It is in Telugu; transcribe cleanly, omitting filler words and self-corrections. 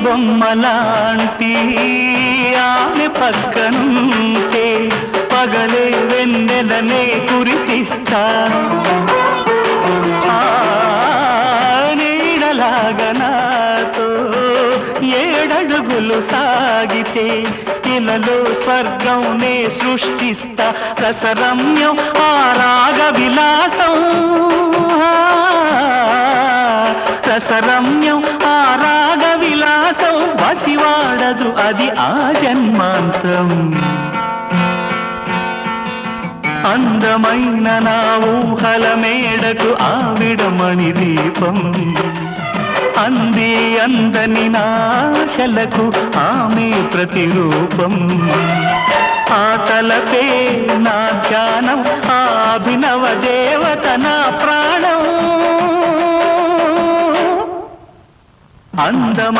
బొమ్మలాంటి ఆమె పక్కనుంటే పగలే వెన్నెలనే కురిపిస్తా నీడలాగా నాతో ఏడడుగులు సాగితే ఇలలో స్వర్గంనే సృష్టిస్తా రసరమ్యం ఆ రాగ విలాసం రసరమ్యం ఆ రాగ విలాసం వసివాడదు అది ఆ జన్మాంతం అందమైన నా ఊహల మేడకు ఆవిడమణి దీపం అంది అందని నాశలకు ఆమె ప్రతిరూపం ఆ తలపే నా ధ్యానం ఆ అభినవ దేవత నా ప్రాణం అందమైన